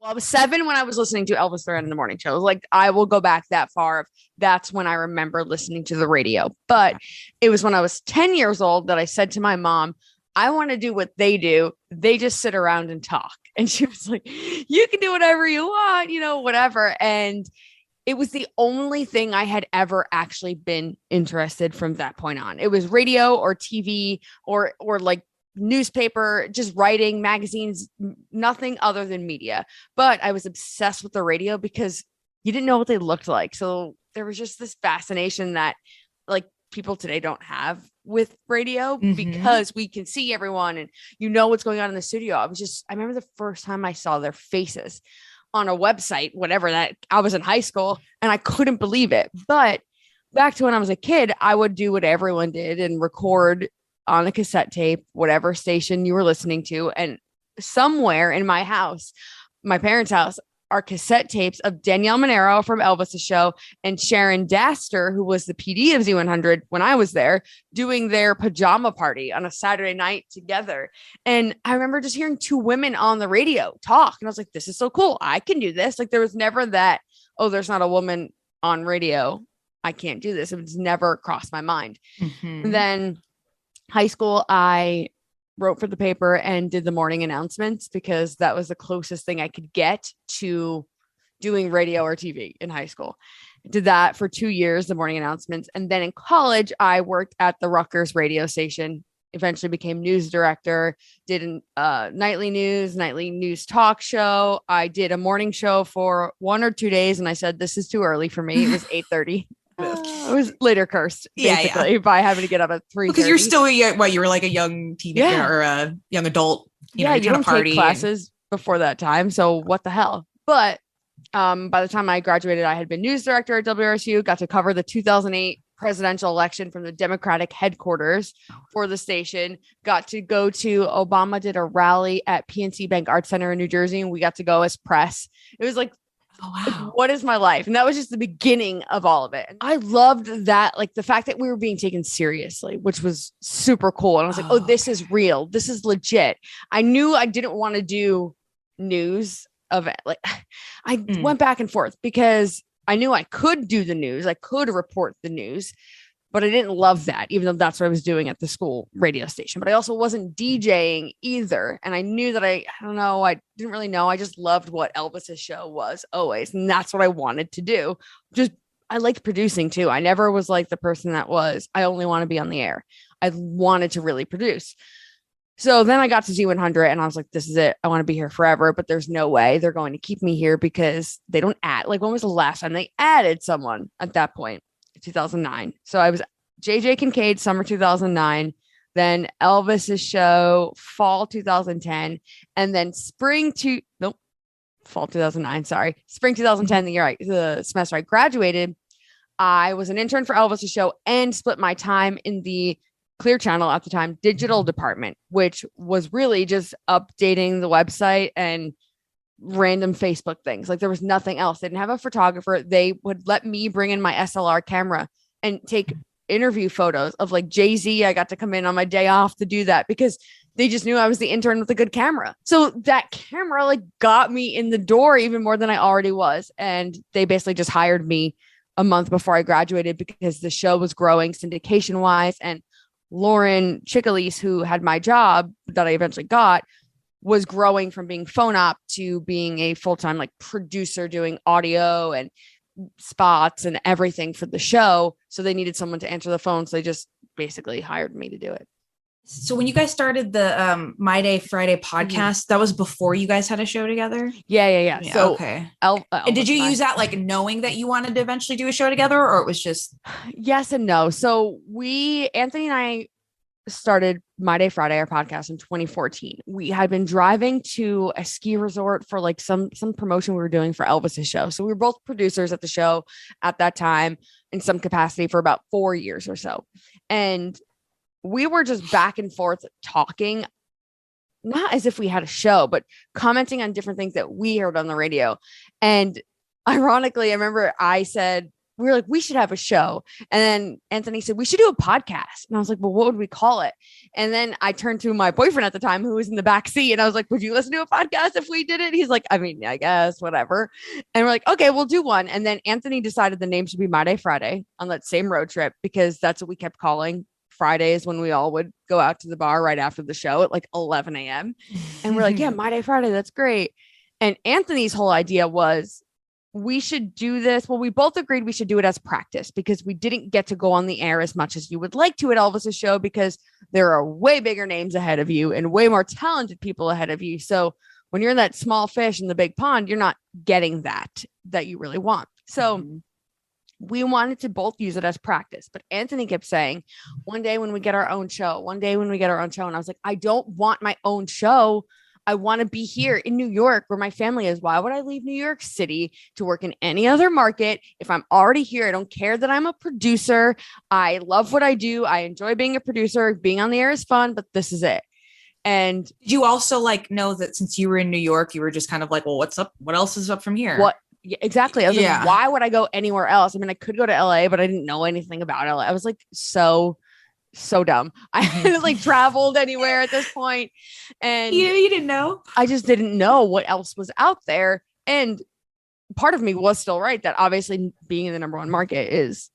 Well, I was 7 when I was listening to Elvis Duran in the morning show. Like, I will go back that far. That's when I remember listening to the radio. But it was when I was 10 years old that I said to my mom, I want to do what they do. They just sit around and talk. And she was like, you can do whatever you want, whatever. And it was the only thing I had ever actually been interested from that point on. It was radio or TV or like newspaper, just writing, magazines, nothing other than media. But I was obsessed with the radio because you didn't know what they looked like. So there was just this fascination that like people today don't have with radio because we can see everyone and what's going on in the studio. I remember the first time I saw their faces on a website, whatever that I was in high school and I couldn't believe it. But back to when I was a kid, I would do what everyone did and record on a cassette tape, whatever station you were listening to. And somewhere in my house, my parents' house, are cassette tapes of Danielle Monero from Elvis's show and Sharon Daster, who was the PD of Z100 when I was there, doing their pajama party on a Saturday night together. And I remember just hearing two women on the radio talk. And I was like, this is so cool. I can do this. Like, there was never that, oh, there's not a woman on radio. I can't do this. It was never crossed my mind. And then high school, I wrote for the paper and did the morning announcements because that was the closest thing I could get to doing radio or TV in high school. I did that for 2 years, the morning announcements. And then in college, I worked at the Rutgers radio station, eventually became news director, did nightly news talk show. I did a morning show for 1 or 2 days. And I said, this is too early for me. It was 8:30. I was later cursed basically by having to get up at 3:30 because you're still you were like a young teenager or a young adult. You don't take classes before that time. So what the hell? But by the time I graduated, I had been news director at WRSU, got to cover the 2008 presidential election from the Democratic headquarters for the station, got to go to Obama did a rally at PNC Bank Arts Center in New Jersey, and we got to go as press. It was like, oh, wow. What is my life? And that was just the beginning of all of it. And I loved that, like the fact that we were being taken seriously, which was super cool. And I was like, oh, this is real. This is legit. I knew I didn't want to do news of it. Like I went back and forth because I knew I could do the news. I could report the news, but I didn't love that, even though that's what I was doing at the school radio station. But I also wasn't DJing either. And I knew that I don't know. I didn't really know. I just loved what Elvis's show was always. And that's what I wanted to do. I liked producing too. I never was like the person that I only want to be on the air. I wanted to really produce. So then I got to Z100 and I was like, this is it. I want to be here forever, but there's no way they're going to keep me here because they don't add. Like, when was the last time they added someone at that point? 2009. So I was JJ Kincaid, summer 2009, then Elvis's show, fall 2010, and then fall 2009. Sorry. Spring 2010, the semester I graduated. I was an intern for Elvis's show and split my time in the Clear Channel at the time digital department, which was really just updating the website and random Facebook things. Like, there was nothing else. They didn't have a photographer. They would let me bring in my SLR camera and take interview photos of like Jay-Z. I got to come in on my day off to do that because they just knew I was the intern with a good camera. So that camera like got me in the door even more than I already was. And they basically just hired me a month before I graduated because the show was growing syndication wise. And Lauren Chickalese, who had my job that I eventually got, was growing from being phone op to being a full-time like producer doing audio and spots and everything for the show. So they needed someone to answer the phone. So they just basically hired me to do it. So when you guys started the My Day Friday podcast, that was before you guys had a show together? Yeah. So okay. And did you use that like knowing that you wanted to eventually do a show together, or it was just yes and no? So Anthony and I started My Day Friday, our podcast, in 2014. We had been driving to a ski resort for like some promotion we were doing for Elvis's show. So we were both producers at the show at that time in some capacity for about 4 years or so. And we were just back and forth talking, not as if we had a show, but commenting on different things that we heard on the radio. And ironically, I remember I said we were like, we should have a show. And then Anthony said, we should do a podcast. And I was like, well, what would we call it? And then I turned to my boyfriend at the time, who was in the back seat. And I was like, would you listen to a podcast if we did it? He's like, I mean, I guess, whatever. And we're like, okay, we'll do one. And then Anthony decided the name should be My Day Friday on that same road trip, because that's what we kept calling Fridays when we all would go out to the bar right after the show at like 11 a.m. And we're like, yeah, My Day Friday. That's great. And Anthony's whole idea was, we should do this. Well, we both agreed we should do it as practice, because we didn't get to go on the air as much as you would like to at Elvis's show, because there are way bigger names ahead of you and way more talented people ahead of you. So when you're that small fish in the big pond, you're not getting that you really want. So we wanted to both use it as practice, but Anthony kept saying, one day when we get our own show, one day when we get our own show. And I was like, I don't want my own show. I want to be here in New York where my family is. Why would I leave New York City to work in any other market if I'm already here? I don't care that I'm a producer. I love what I do. I enjoy being a producer. Being on the air is fun, but this is it. And did you also like know that since you were in New York, you were just kind of like, well, what's up? What else is up from here? What? Yeah, exactly. I was like, why would I go anywhere else? I mean, I could go to LA, but I didn't know anything about LA. I was like, so dumb. I hadn't like traveled anywhere at this point. And you didn't know. I just didn't know what else was out there. And part of me was still right that obviously being in the number one market is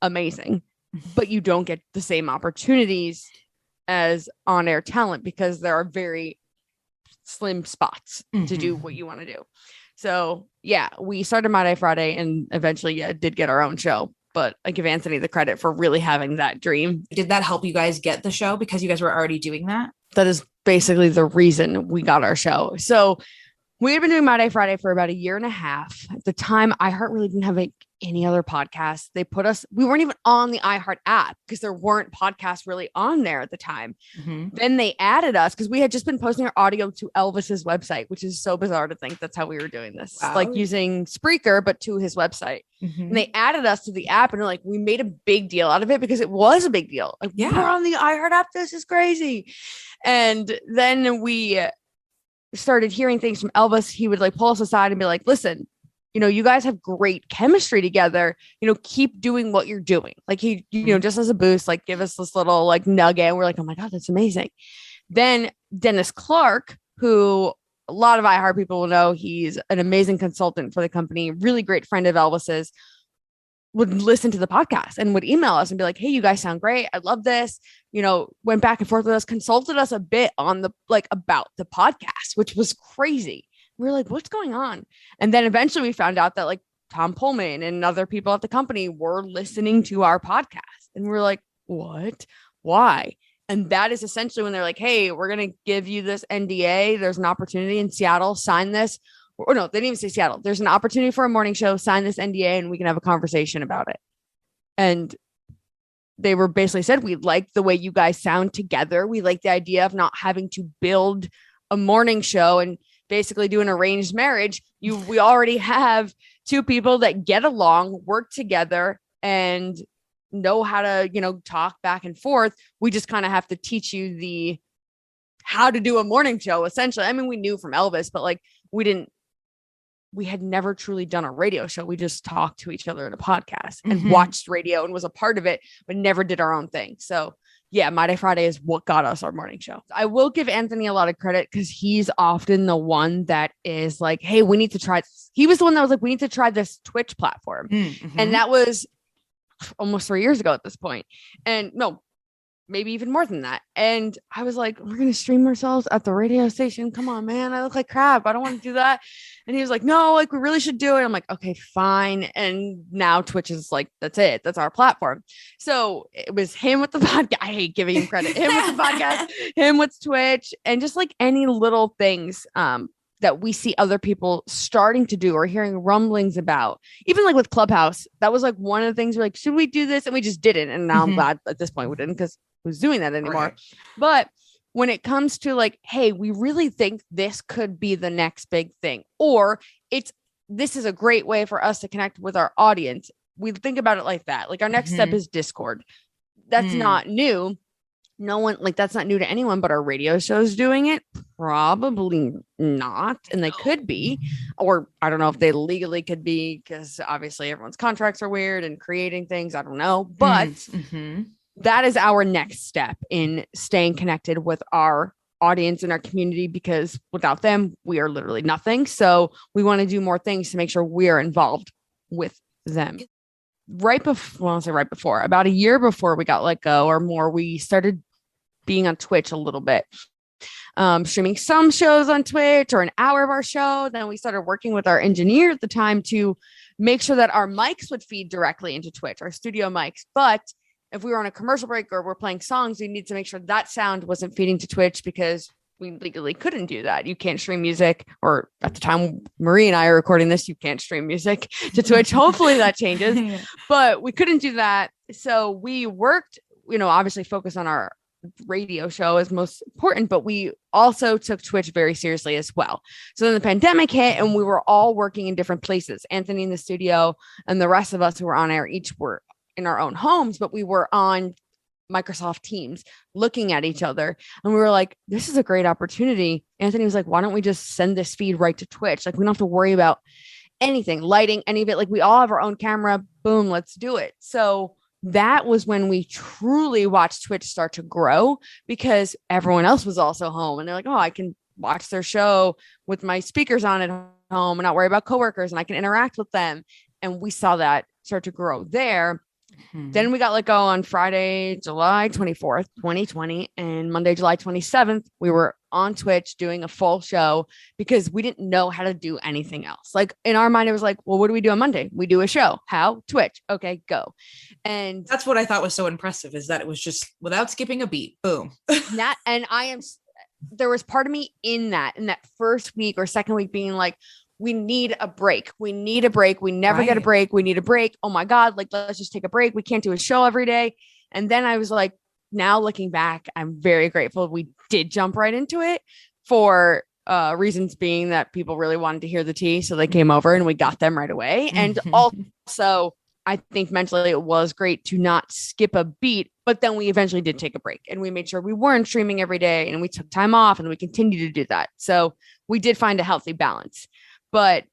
amazing, but you don't get the same opportunities as on-air talent, because there are very slim spots to do what you want to do. So yeah, we started My Day Friday and eventually did get our own show. But I give Anthony the credit for really having that dream. Did that help you guys get the show because you guys were already doing that? That is basically the reason we got our show. So we had been doing My Day Friday for about a year and a half. At the time, iHeart really didn't have any other podcasts. We weren't even on the iHeart app because there weren't podcasts really on there at the time. Then they added us because we had just been posting our audio to Elvis's website, which is so bizarre to think that's how we were doing this. Wow. Like using Spreaker, but to his website. And they added us to the app, and like we made a big deal out of it because it was a big deal. Like, we're on the iHeart app. This is crazy. And then we started hearing things from Elvis. He would like pull us aside and be like, listen, you guys have great chemistry together, keep doing what you're doing. Like he, just as a boost, like give us this little like nugget. And we're like, oh my God, that's amazing. Then Dennis Clark, who a lot of iHeart people will know, he's an amazing consultant for the company, really great friend of Elvis's, would listen to the podcast and would email us and be like, hey, you guys sound great. I love this. Went back and forth with us, consulted us a bit on about the podcast, which was crazy. We were like, what's going on? And then eventually we found out that like Tom Pullman and other people at the company were listening to our podcast. And we're like, what? Why? And that is essentially when they're like, hey, we're going to give you this NDA. There's an opportunity in Seattle. Sign this. Or no, they didn't even say Seattle. There's an opportunity for a morning show. Sign this NDA and we can have a conversation about it. And they were basically said, we like the way you guys sound together. We like the idea of not having to build a morning show and basically do an arranged marriage. We already have two people that get along, work together, and know how to, talk back and forth. We just kind of have to teach you how to do a morning show, essentially. I mean, we knew from Elvis, but like we had never truly done a radio show. We just talked to each other in a podcast and watched radio and was a part of it, but never did our own thing. So yeah, My Day Friday is what got us our morning show. I will give Anthony a lot of credit because he's often the one that is like, hey, we need to try this. He was the one that was like, we need to try this Twitch platform. And that was almost 3 years ago at this point. And no, maybe even more than that. And I was like, we're going to stream ourselves at the radio station. Come on, man. I look like crap. I don't want to do that. And he was like, no, like we really should do it. I'm like, okay, fine. And now Twitch is like, that's it. That's our platform. So it was him with the podcast. I hate giving him credit. Him with the podcast, him with Twitch, and just like any little things that we see other people starting to do or hearing rumblings about. Even like with Clubhouse, that was like one of the things we're like, should we do this? And we just didn't. And now I'm glad at this point we didn't, because who's doing that anymore. Right. But when it comes to like, hey, we really think this could be the next big thing, or this is a great way for us to connect with our audience. We think about it like that. Like our next step is Discord. That's not new. no one, like, that's not new to anyone, but our radio shows doing it, probably not. And they could be, or I don't know if they legally could be, because obviously everyone's contracts are weird and creating things, I don't know, but that is our next step in staying connected with our audience and our community, because without them we are literally nothing. So we want to do more things to make sure we are involved with them. Right before, well, I'll say right before, about a year before we got let go or more, we started being on Twitch a little bit, streaming some shows on Twitch or an hour of our show. Then we started working with our engineer at the time to make sure that our mics would feed directly into Twitch, our studio mics. But if we were on a commercial break or we're playing songs, we need to make sure that sound wasn't feeding to Twitch, because we legally couldn't do that. You can't stream music, or at the time Marie and I are recording this, you can't stream music to Twitch. Hopefully that changes, but we couldn't do that. So we worked, obviously focus on our radio show is most important, but we also took Twitch very seriously as well. So then the pandemic hit and we were all working in different places. Anthony in the studio and the rest of us who were on air each were in our own homes, but we were on Microsoft Teams looking at each other. And we were like, this is a great opportunity. Anthony was like, why don't we just send this feed right to Twitch? Like, we don't have to worry about anything, lighting, any of it. Like, we all have our own camera. Boom, let's do it. So that was when we truly watched Twitch start to grow, because everyone else was also home and they're like, oh, I can watch their show with my speakers on at home and not worry about coworkers, and I can interact with them. And we saw that start to grow there. Then we got let go on Friday, July 24th, 2020, and Monday, July 27th, we were on Twitch doing a full show because we didn't know how to do anything else. Like, in our mind, it was like, well, what do we do on Monday? We do a show. How? Twitch. Okay, go. And that's what I thought was so impressive, is that it was just without skipping a beat. Boom. There was part of me in that first week or second week being like, we need a break. We need a break. We never get a break. We need a break. Oh my God. Like, let's just take a break. We can't do a show every day. And then I was like, now looking back, I'm very grateful we did jump right into it, for reasons being that people really wanted to hear the tea. So they came over and we got them right away. And also, I think mentally it was great to not skip a beat, but then we eventually did take a break and we made sure we weren't streaming every day, and we took time off, and we continue to do that. So we did find a healthy balance. But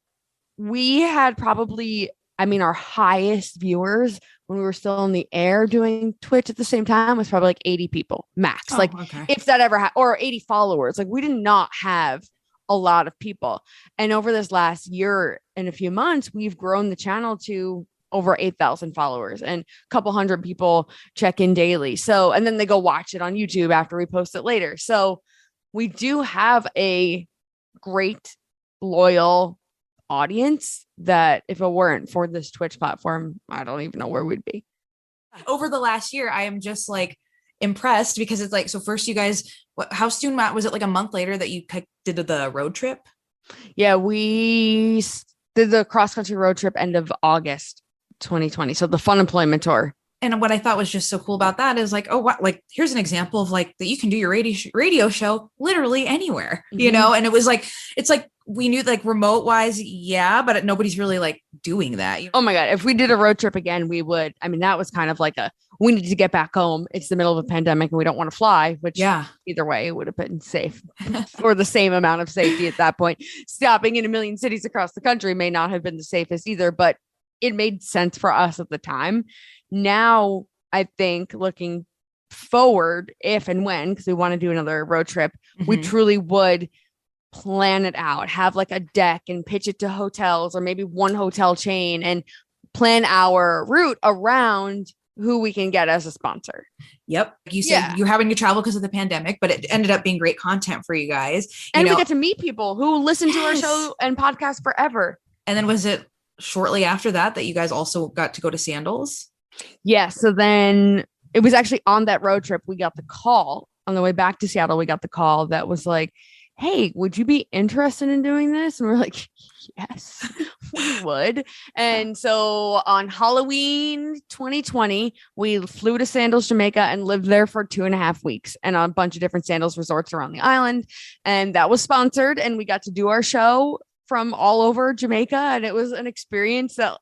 we had probably, our highest viewers when we were still on the air doing Twitch at the same time was probably like 80 people max. If that ever or 80 followers. Like, we did not have a lot of people. And over this last year and a few months, we've grown the channel to over 8,000 followers, and a couple hundred people check in daily. So, and then they go watch it on YouTube after we post it later. So we do have a great, loyal audience that if it weren't for this Twitch platform, I don't even know where we'd be. Over the last year, I am just like impressed, because it's like, so first you guys, how soon, Matt, was it like a month later that you did the road trip? Yeah, we did the cross-country road trip end of August 2020. So the Fun Employment Tour. And what I thought was just so cool about that is like, oh, what, like, here's an example of like that you can do your radio show literally anywhere, And it was like, it's like, we knew like remote wise. Yeah. But nobody's really like doing that. Oh my God. If we did a road trip again, we would, that was kind of like we need to get back home. It's the middle of a pandemic and we don't want to fly, which either way, it would have been safe or the same amount of safety at that point. Stopping in a million cities across the country may not have been the safest either, but it made sense for us at the time. Now, I think looking forward, if and when, because we want to do another road trip, we truly would plan it out, have like a deck and pitch it to hotels or maybe one hotel chain, and plan our route around who we can get as a sponsor. Yep. You said you're having to travel because of the pandemic, but it ended up being great content for you guys. And we get to meet people who listen to our show and podcast forever. And then was it shortly after that you guys also got to go to Sandals? Yeah. So then it was actually on that road trip, we got the call on the way back to Seattle. We got the call that was like, hey, would you be interested in doing this? And we're like, yes, we would. And so on Halloween 2020, we flew to Sandals, Jamaica, and lived there for 2.5 weeks and on a bunch of different Sandals resorts around the island. And that was sponsored. And we got to do our show from all over Jamaica. And it was an experience that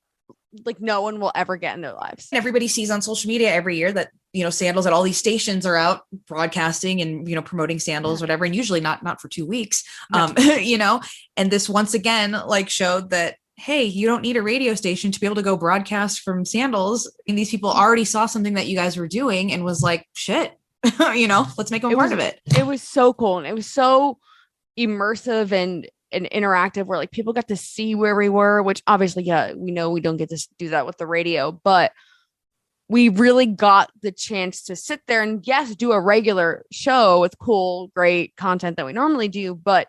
like no one will ever get in their lives. And everybody sees on social media every year that, sandals at all these stations are out broadcasting and, promoting sandals, whatever. And usually not for 2 weeks, No. And this once again, like showed that, hey, you don't need a radio station to be able to go broadcast from sandals. And these people already saw something that you guys were doing and was like, shit, let's make them part of it. It was so cool. And it was so immersive and interactive where like people got to see where we were, which obviously, we know we don't get to do that with the radio, but we really got the chance to sit there and do a regular show with cool, great content that we normally do, but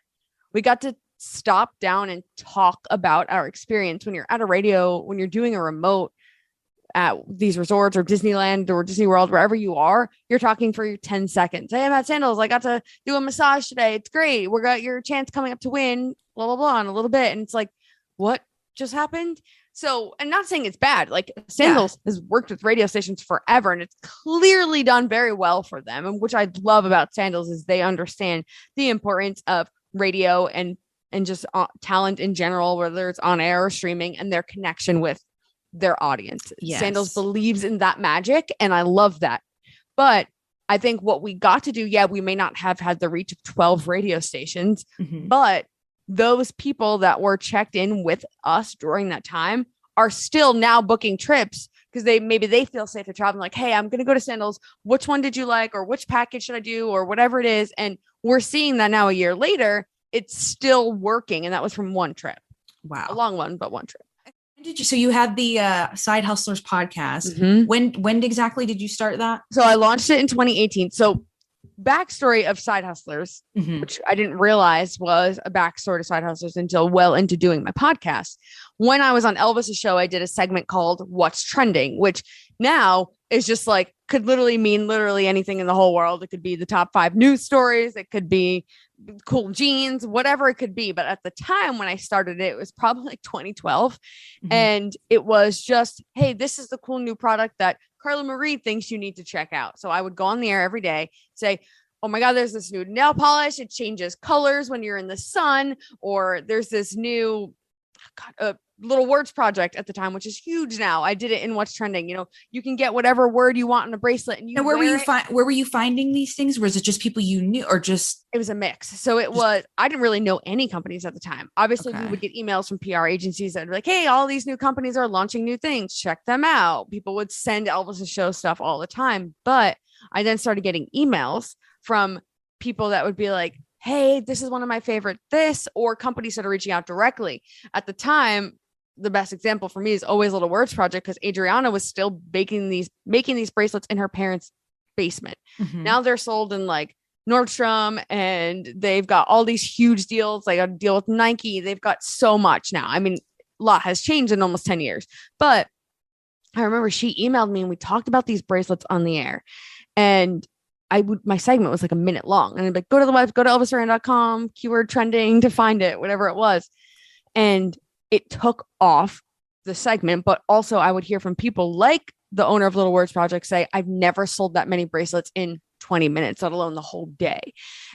we got to stop down and talk about our experience. When you're at a radio, when you're doing a remote at these resorts or Disneyland or Disney World, wherever you are, you're talking for your 10 seconds. Hey, I'm at Sandals. I got to do a massage today. It's great. We got your chance coming up to win, blah, blah, blah, in a little bit. And it's like, what just happened? So, I'm not saying it's bad. Like Sandals has worked with radio stations forever and it's clearly done very well for them. And which I love about Sandals is they understand the importance of radio and just talent in general, whether it's on air or streaming, and their connection with their audience. Yes. Sandals believes in that magic, and I love that. But I think what we got to do, we may not have had the reach of 12 radio stations, but those people that were checked in with us during that time are still now booking trips because they feel safe to travel. Like, hey, I'm going to go to Sandals. Which one did you like? Or which package should I do? Or whatever it is. And we're seeing that now a year later, it's still working. And that was from one trip. Wow. A long one, but one trip. So you had the Side Hustlers podcast. When exactly did you start that? So I launched it in 2018. So backstory of Side Hustlers, which I didn't realize was a backstory to Side Hustlers until well into doing my podcast. When I was on Elvis's show, I did a segment called What's Trending, which now is just like, could literally mean literally anything in the whole world. It could be the top 5 news stories. It could be cool jeans, whatever it could be. But at the time when I started it was probably like 2012. And it was just, hey, this is the cool new product that Carla Marie thinks you need to check out. So I would go on the air every day, say, oh my God, there's this new nail polish. It changes colors when you're in the sun. Or there's this new little words project at the time, which is huge now. I did it in What's Trending. You can get whatever word you want in a bracelet. And where were you finding these things? Was it just people you knew or just? It was a mix. So I didn't really know any companies at the time. Obviously, we would get emails from PR agencies that would be like, hey, all these new companies are launching new things. Check them out. People would send Elvis's show stuff all the time. But I then started getting emails from people that would be like, hey, this is one of my favorite or companies that are reaching out directly. At the time, the best example for me is Always Little Words Project, because Adriana was still making these bracelets in her parents' basement. Now they're sold in like Nordstrom, and they've got all these huge deals. Like a deal with Nike. They've got so much now. I mean, a lot has changed in almost 10 years. But I remember she emailed me and we talked about these bracelets on the air. And my segment was like a minute long. And I'd be like, go to the website, go to elvisduran.com, keyword trending to find it, whatever it was. And it took off the segment, but also I would hear from people like the owner of Little Words Project say, I've never sold that many bracelets in 20 minutes, let alone the whole day.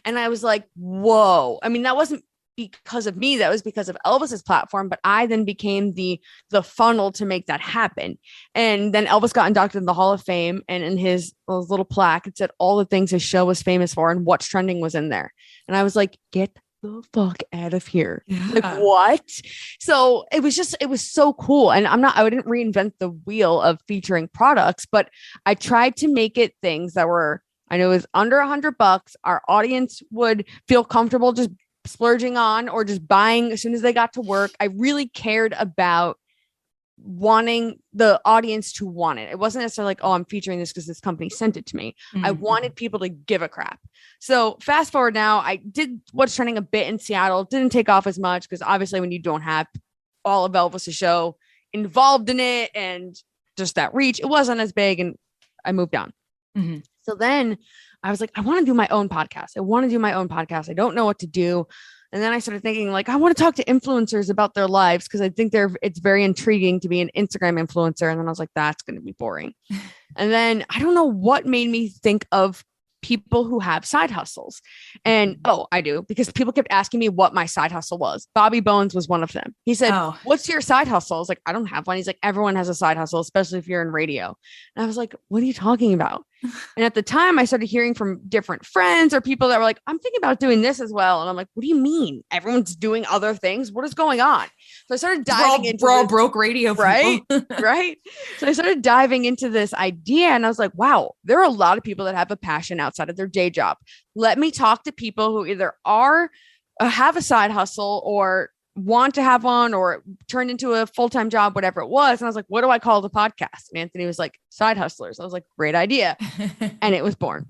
And I was like, whoa. I mean, that wasn't because of me. That was because of Elvis's platform. But I then became the funnel to make that happen. And then Elvis got inducted in the Hall of Fame. And in his little plaque, it said all the things his show was famous for and What's Trending was in there. And I was like, get the fuck out of here. Like, what? So it was so cool. And I didn't reinvent the wheel of featuring products, but I tried to make it things that were, I know it was under $100. Our audience would feel comfortable just splurging on or just buying as soon as they got to work. I really cared about wanting the audience to want it. It wasn't necessarily like, oh, I'm featuring this because this company sent it to me. I wanted people to give a crap. So fast forward now, I did What's Trending a bit in Seattle. Didn't take off as much because obviously when you don't have all of Elvis's show involved in it and just that reach, it wasn't as big, and I moved on. So then I was like, I want to do my own podcast. I don't know what to do. And then I started thinking, like, I want to talk to influencers about their lives because I think it's very intriguing to be an Instagram influencer. And then I was like, that's going to be boring. And then I don't know what made me think of people who have side hustles. And I do, because people kept asking me what my side hustle was. Bobby Bones was one of them. He said, what's your side hustle? I was like, I don't have one. He's like, everyone has a side hustle, especially if you're in radio. And I was like, what are you talking about? And at the time I started hearing from different friends or people that were like, I'm thinking about doing this as well. And I'm like, what do you mean? Everyone's doing other things. What is going on? So I started diving into we're all broke radio people. Right. Right. So I started diving into this idea and I was like, wow, there are a lot of people that have a passion outside of their day job. Let me talk to people who either have a side hustle or want to have one or turned into a full-time job, whatever it was. And I was like, what do I call the podcast? And Anthony was like, Side Hustlers. I was like, great idea. And it was born.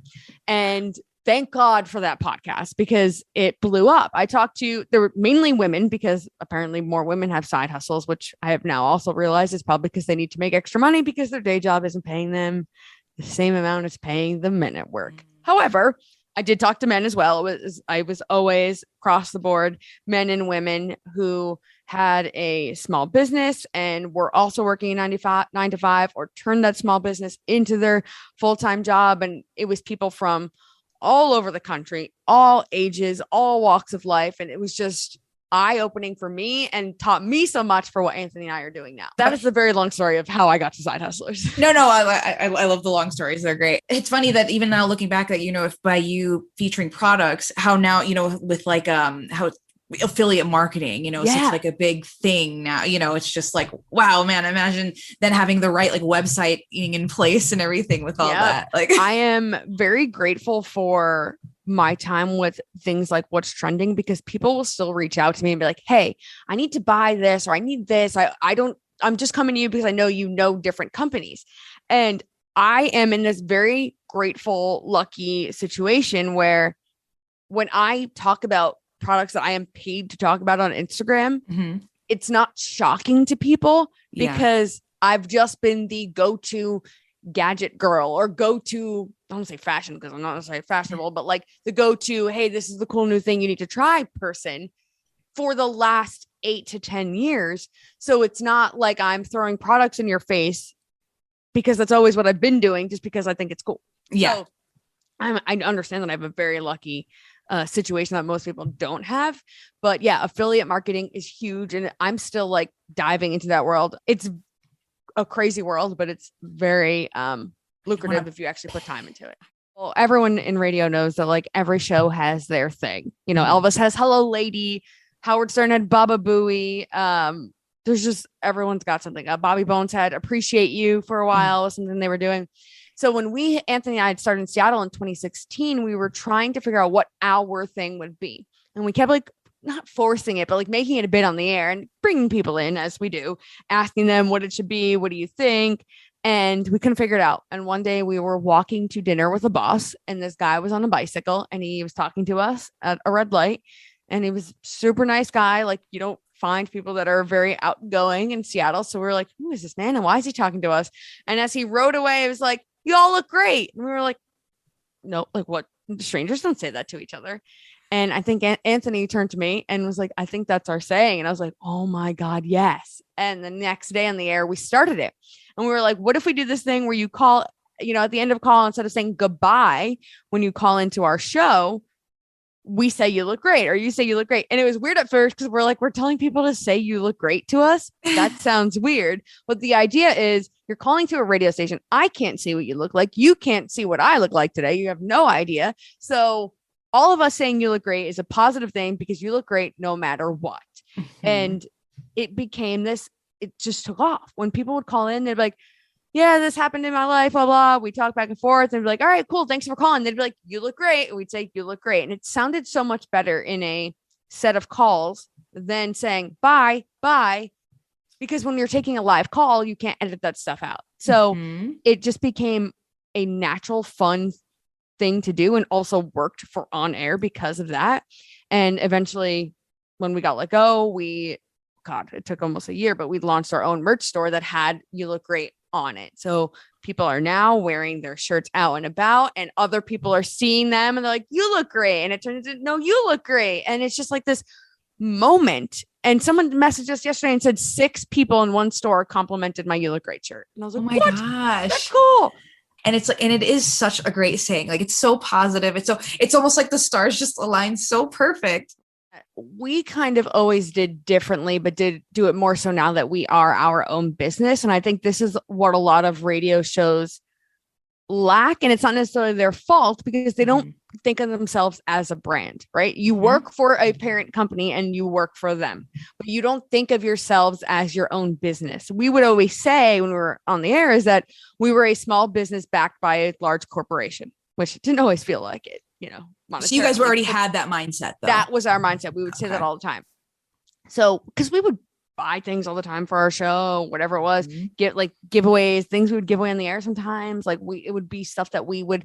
And thank God for that podcast because it blew up. There were mainly women because apparently more women have side hustles, which I have now also realized is probably because they need to make extra money because their day job isn't paying them the same amount as paying the men at work. However, I did talk to men as well. I was always across the board, men and women who had a small business and were also working 9 to 5 or turned that small business into their full-time job. And it was people from all over the country, all ages, all walks of life. And it was just eye-opening for me and taught me so much for what Anthony and I are doing now. That is the very long story of how I got to Side Hustlers. No, I love the long stories. They're great. It's funny that even now looking back that, if by you featuring products, how now, with like, how affiliate marketing, it's such like a big thing now, it's just like, wow, man, imagine then having the right like website in place and everything with all that. Like I am very grateful for my time with things like what's trending because people will still reach out to me and be like, hey, I need to buy this or I need this. I'm just coming to you because I know different companies. And I am in this very grateful, lucky situation where when I talk about products that I am paid to talk about on Instagram, it's not shocking to people because I've just been the go-to gadget girl or go-to, I don't say fashion because I'm not necessarily fashionable, but like the go-to, hey, this is the cool new thing you need to try person for the last 8 to 10 years. So it's not like I'm throwing products in your face because that's always what I've been doing just because I think it's cool. Yeah. So I understand that I have a very lucky situation that most people don't have, but yeah, affiliate marketing is huge. And I'm still like diving into that world. It's a crazy world, but it's very lucrative if you actually put time into it. Well, everyone in radio knows that like every show has their thing. Elvis has Hello Lady, Howard Stern had Baba Booey. There's just, everyone's got something. Bobby Bones had Appreciate You for a while, was something they were doing. So when Anthony and I had started in Seattle in 2016, we were trying to figure out what our thing would be. And we kept like not forcing it, but like making it a bit on the air and bringing people in as we do, asking them what it should be. What do you think? And we couldn't figure it out. And one day we were walking to dinner with a boss and this guy was on a bicycle and he was talking to us at a red light and he was super nice guy. Like you don't find people that are very outgoing in Seattle. So we were like, who is this man? And why is he talking to us? And as he rode away, it was like, you all look great. And we were like, no, like what? Strangers don't say that to each other. And I think Anthony turned to me and was like, I think that's our saying. And I was like, oh my God, yes. And the next day on the air, we started it. And we were like, what if we do this thing where you call, at the end of a call, instead of saying goodbye, when you call into our show, we say you look great or you say you look great. And it was weird at first because we're telling people to say you look great to us. That sounds weird. But the idea is you're calling to a radio station. I can't see what you look like. You can't see what I look like today. You have no idea. So all of us saying you look great is a positive thing because you look great no matter what. And it became this, it just took off. When people would call in, they'd be like, yeah, this happened in my life, blah, blah. We talk back and forth and be like, all right, cool. Thanks for calling. They'd be like, you look great. And we'd say, you look great. And it sounded so much better in a set of calls than saying bye, because when you're taking a live call, you can't edit that stuff out. So it just became a natural, fun thing to do and also worked for on air because of that. And eventually when we got let go, it took almost a year, but we launched our own merch store that had You Look Great on it. So people are now wearing their shirts out and about and other people are seeing them and they're like, you look great. And it turns into, no, you look great. And it's just like this moment. And someone messaged us yesterday and said 6 people in one store complimented my You Look Great shirt. And I was like, oh my what? gosh. That's cool. And it's like, and it is such a great saying. Like, it's so positive. It's almost like the stars just align so perfect. We kind of always did differently, but did do it more so now that we are our own business. And I think this is what a lot of radio shows lack. And it's not necessarily their fault because they don't think of themselves as a brand, right? You work for a parent company and you work for them, but you don't think of yourselves as your own business. We would always say when we were on the air is that we were a small business backed by a large corporation, which didn't always feel like it, you know. So you guys already had that mindset, though. That was our mindset. We would say that all the time. So, because we would buy things all the time for our show, whatever it was, get like giveaways, things we would give away on the air sometimes. Like it would be stuff that we would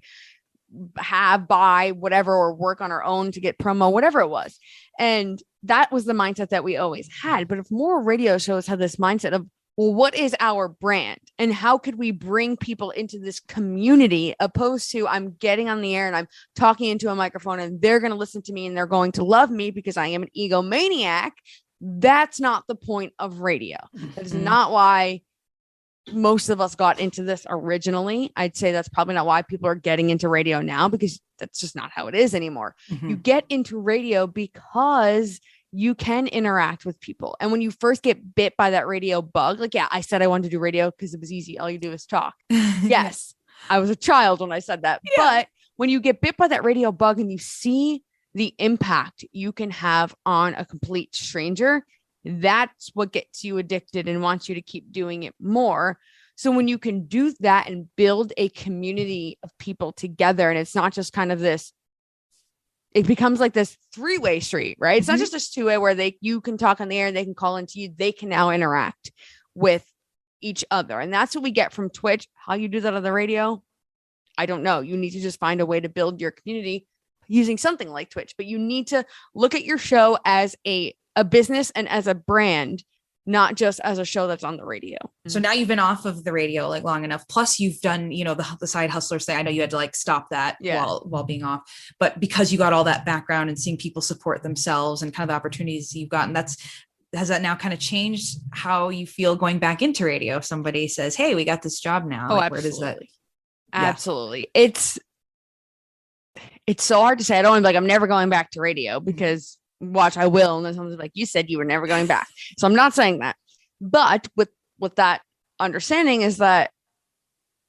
have, buy, whatever, or work on our own to get promo, whatever it was. And that was the mindset that we always had. But if more radio shows have this mindset of, well, what is our brand and how could we bring people into this community, opposed to I'm getting on the air and I'm talking into a microphone and they're going to listen to me and they're going to love me because I am an egomaniac. That's not the point of radio. That is not why most of us got into this originally. I'd say that's probably not why people are getting into radio now, because that's just not how it is anymore. You get into radio because you can interact with people. And when you first get bit by that radio bug, like, yeah, I said I wanted to do radio because it was easy. All you do is talk. Yes, I was a child when I said that. Yeah. But when you get bit by that radio bug and you see the impact you can have on a complete stranger, that's what gets you addicted and wants you to keep doing it more. So when you can do that and build a community of people together, and it's not just kind of this, it becomes like this three-way street, right? It's not just this two-way where you can talk on the air and they can call into you. They can now interact with each other. And that's what we get from Twitch. How you do that on the radio, I don't know. You need to just find a way to build your community using something like Twitch, but you need to look at your show as a business and as a brand, not just as a show that's on the radio. So now you've been off of the radio like long enough. Plus you've done, you know, the side hustlers thing. I know you had to like stop that while being off, but because you got all that background and seeing people support themselves and kind of the opportunities you've gotten, has that now kind of changed how you feel going back into radio? If somebody says, hey, we got this job now. Oh, like, absolutely. Where does that? Absolutely. It's so hard to say. I don't want to be like, I'm never going back to radio, because watch, I will. And then someone's like, you said you were never going back. So I'm not saying that, but with that understanding is that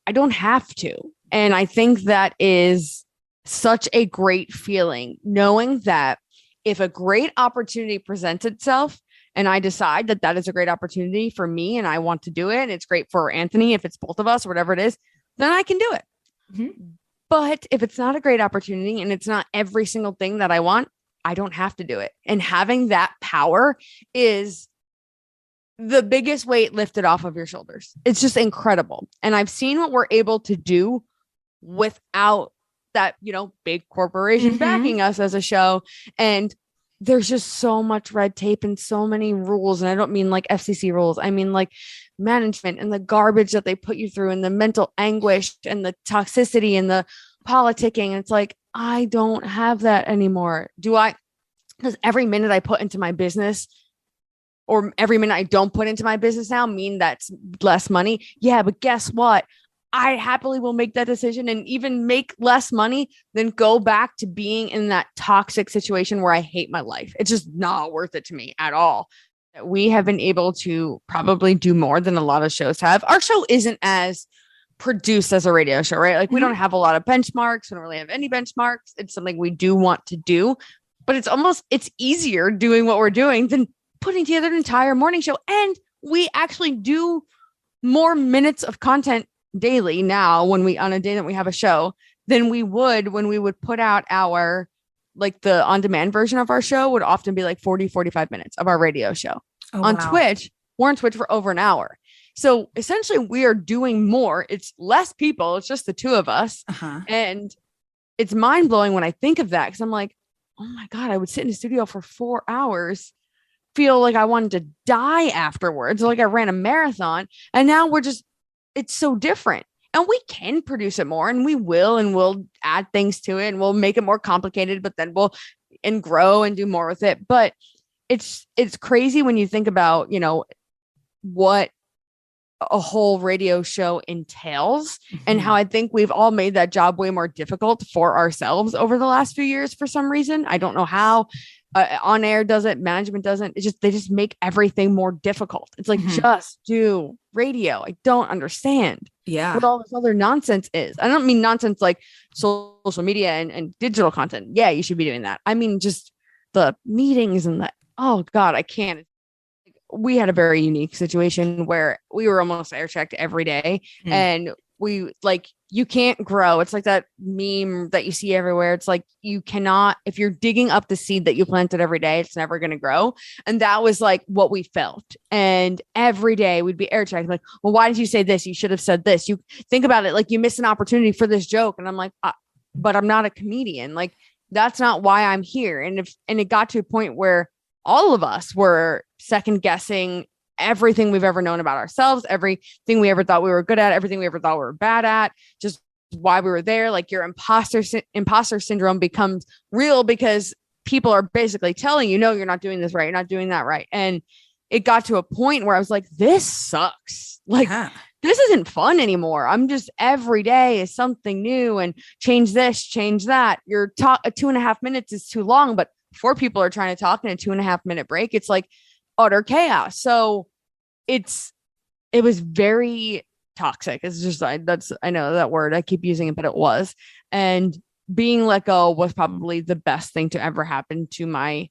I don't have to. And I think that is such a great feeling, knowing that if a great opportunity presents itself and I decide that that is a great opportunity for me and I want to do it, and it's great for Anthony, if it's both of us or whatever it is, then I can do it. But if it's not a great opportunity and it's not every single thing that I want, I don't have to do it. And having that power is the biggest weight lifted off of your shoulders. It's just incredible. And I've seen what we're able to do without that, you know, big corporation backing us as a show. And there's just so much red tape and so many rules. And I don't mean like FCC rules. I mean like management and the garbage that they put you through and the mental anguish and the toxicity and the politicking. It's like, I don't have that anymore. Do I? Because every minute I put into my business or every minute I don't put into my business now mean that's less money. Yeah, but guess what? I happily will make that decision and even make less money than go back to being in that toxic situation where I hate my life. It's just not worth it to me at all. We have been able to probably do more than a lot of shows have. Our show isn't as produced as a radio show, right? Like we don't have a lot of benchmarks. We don't really have any benchmarks. It's something we do want to do, but it's easier doing what we're doing than putting together an entire morning show. And we actually do more minutes of content daily now on a day that we have a show than we would when we would put out our, like the on-demand version of our show would often be like 45 minutes of our radio show. On Twitch, we're on Twitch for over an hour. So essentially we are doing more. It's less people. It's just the two of us. And it's mind blowing when I think of that. Cause I'm like, oh my God, I would sit in the studio for 4 hours, feel like I wanted to die afterwards. Like I ran a marathon, and now it's so different. And we can produce it more, and we'll add things to it and we'll make it more complicated, but then we'll grow and do more with it. But it's crazy when you think about, you know, what a whole radio show entails, and how I think we've all made that job way more difficult for ourselves over the last few years for some reason. I don't know how. On air does it, management doesn't. It's just, they just make everything more difficult. It's like, just do radio. I don't understand what all this other nonsense is. I don't mean nonsense like social media and digital content. Yeah, you should be doing that. I mean, just the meetings and the, oh God, I can't. We had a very unique situation where we were almost air checked every day, and we like, you can't grow. It's like that meme that you see everywhere. It's like, you cannot, if you're digging up the seed that you planted every day, it's never going to grow. And that was like what we felt. And every day we'd be air checked, like, well, why did you say this? You should have said this. You think about it, like you missed an opportunity for this joke. And I'm like, but I'm not a comedian. Like, that's not why I'm here. And it got to a point where all of us were second guessing everything we've ever known about ourselves, everything we ever thought we were good at, everything we ever thought we were bad at, just why we were there. Like, your imposter syndrome becomes real because people are basically telling you, no, you're not doing this right. You're not doing that right. And it got to a point where I was like, this sucks. Like, this isn't fun anymore. I'm just, every day is something new, and change this, change that. Your 2.5 minutes is too long, but 4 people are trying to talk in a 2.5 minute break. It's like utter chaos. So it was very toxic. It's just, I know that word, I keep using it, but it was. And being let go was probably the best thing to ever happen to my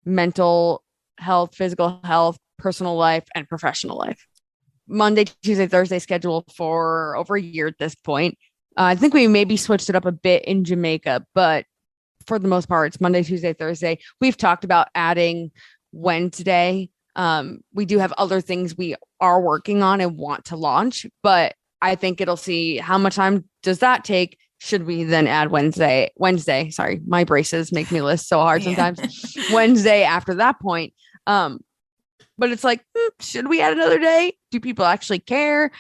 mental health, physical health, personal life, and professional life. Monday, Tuesday, Thursday schedule for over a year at this point. I think we maybe switched it up a bit in Jamaica, but for the most part, it's Monday, Tuesday, Thursday. We've talked about adding Wednesday. We do have other things we are working on and want to launch, but I think it'll see how much time does that take. Should we then add Wednesday? Sorry, my braces make me list so hard sometimes. Wednesday after that point. But it's like, should we add another day? Do people actually care?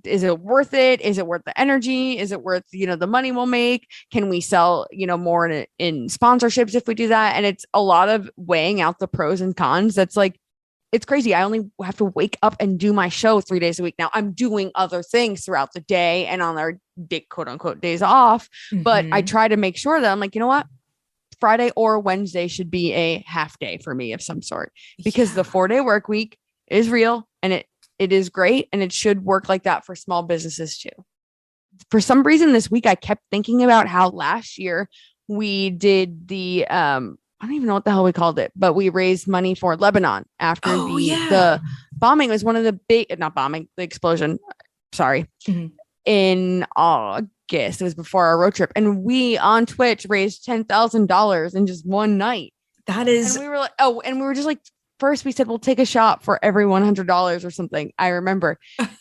Is it worth it? Is it worth the energy? Is it worth, the money we'll make? Can we sell, more in sponsorships if we do that? And it's a lot of weighing out the pros and cons. That's like, it's crazy. I only have to wake up and do my show 3 days a week. Now I'm doing other things throughout the day and on our quote unquote days off. But I try to make sure that I'm like, you know what? Friday or Wednesday should be a half day for me of some sort, because the 4-day work week is real, and it is great, and it should work like that for small businesses too. For some reason this week, I kept thinking about how last year we did the, I don't even know what the hell we called it, but we raised money for Lebanon after the bombing. Was one of the the explosion. Sorry. In August. It was before our road trip. And we on Twitch raised $10,000 in just one night. That is. And we were like, and we were just like, first we said, we'll take a shot for every $100 or something. I remember.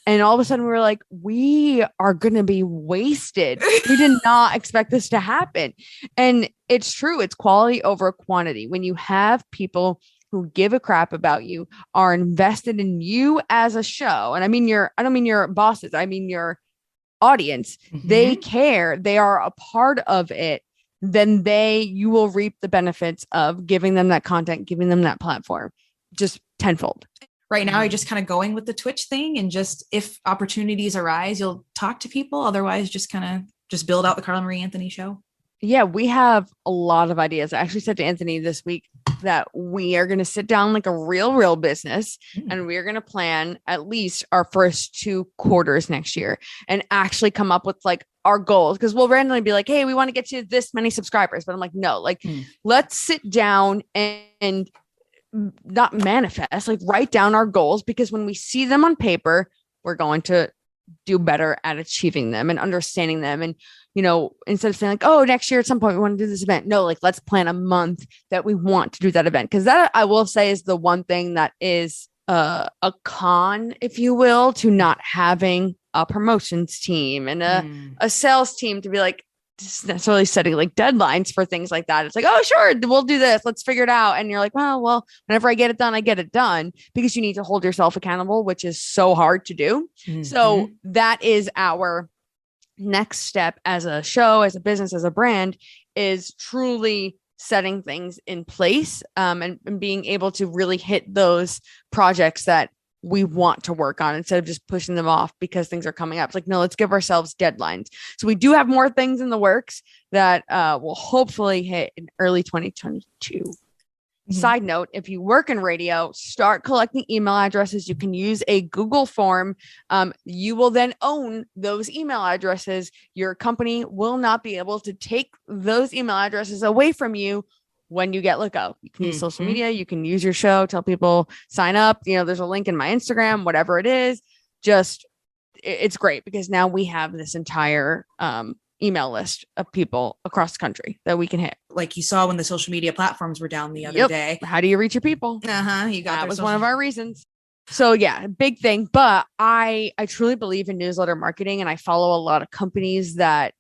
And all of a sudden we were like, we are going to be wasted. We did not expect this to happen. And it's true. It's quality over quantity. When you have people who give a crap about you, are invested in you as a show. And I don't mean your bosses. I mean your audience. They care. They are a part of it. Then you will reap the benefits of giving them that content, giving them that platform, just tenfold. Right now, you're just kind of going with the Twitch thing, and just if opportunities arise, you'll talk to people. Otherwise, just build out the Carla Marie Anthony show. Yeah, we have a lot of ideas. I actually said to Anthony this week that we are going to sit down like a real business, and we're going to plan at least our first 2 quarters next year and actually come up with like our goals. Because we'll randomly be like, hey, we want to get to this many subscribers. But I'm like, no, like let's sit down and not manifest, like write down our goals, because when we see them on paper, we're going to do better at achieving them and understanding them. And, instead of saying like, oh, next year at some point we want to do this event. No, like let's plan a month that we want to do that event. Cause that, I will say, is the one thing that is a con, if you will, to not having a promotions team and a sales team to be like, just necessarily setting like deadlines for things like that. It's like, oh, sure, we'll do this. Let's figure it out. And you're like, well, whenever I get it done, I get it done, because you need to hold yourself accountable, which is so hard to do. So that is our next step as a show, as a business, as a brand, is truly setting things in place and being able to really hit those projects that we want to work on instead of just pushing them off because things are coming up. It's like, no, let's give ourselves deadlines. So we do have more things in the works that will hopefully hit in early 2022. Side note, if you work in radio, start collecting email addresses. You can use a Google form. You will then own those email addresses. Your company will not be able to take those email addresses away from you when you get let go. You can use social media. You can use your show, tell people, sign up. There's a link in my Instagram, whatever it is. It's great because now we have this entire email list of people across the country that we can hit. Like you saw when the social media platforms were down the other day. How do you reach your people? That was one of our reasons. So yeah, big thing. But I truly believe in newsletter marketing, and I follow a lot of companies that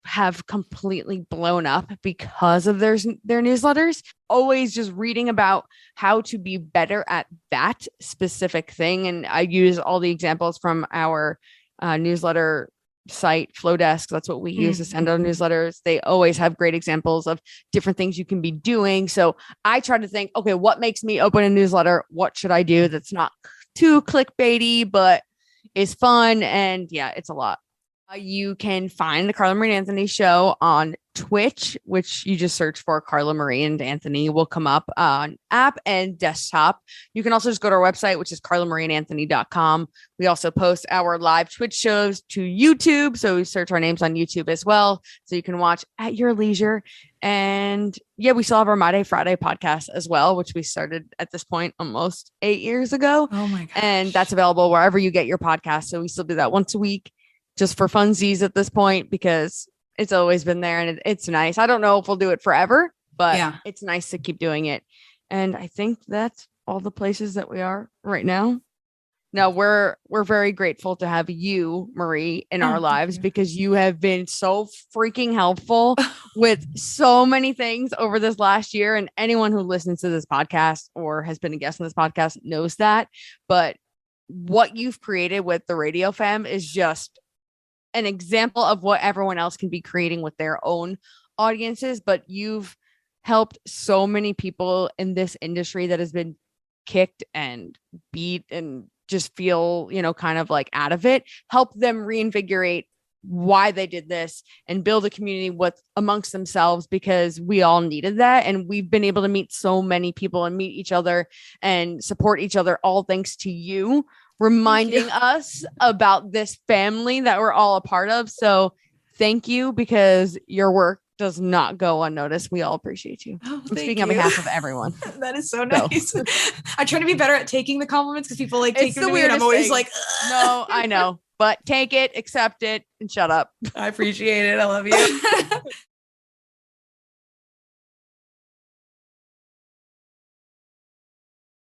have completely blown up because of their newsletters. Always just reading about how to be better at that specific thing. And I use all the examples from our newsletter site, Flowdesk. That's what we use to send out newsletters. They always have great examples of different things you can be doing. So I try to think, okay, what makes me open a newsletter? What should I do that's not too clickbaity, but is fun? And yeah, it's a lot. You can find the Carla Marie and Anthony show on Twitch, which you just search for Carla Marie and Anthony will come up on app and desktop. You can also just go to our website, which is carlamarieandanthony.com. We also post our live Twitch shows to YouTube. So we search our names on YouTube as well. So you can watch at your leisure. And yeah, we still have our My Day Friday podcast as well, which we started at this point almost 8 years ago. Oh my gosh. And that's available wherever you get your podcast. So we still do that once a week, just for funsies at this point, because it's always been there and it's nice. I don't know if we'll do it forever, but it's nice to keep doing it. And I think that's all the places that we are right now. Now we're very grateful to have you, Marie, in our lives because you have been so freaking helpful with so many things over this last year. And anyone who listens to this podcast or has been a guest on this podcast knows that. But what you've created with the Radio Fam is just an example of what everyone else can be creating with their own audiences. But you've helped so many people in this industry that has been kicked and beat and just feel, kind of like out of it, help them reinvigorate why they did this and build a community amongst themselves, because we all needed that. And we've been able to meet so many people and meet each other and support each other, all thanks to you reminding us about this family that we're all a part of. So thank you, because your work does not go unnoticed. We all appreciate you. I'm speaking on behalf of everyone. That is so nice. I try to be better at taking the compliments because people take them to me and I'm always like, no, I know, but take it, accept it, and shut up. I appreciate it. I love you.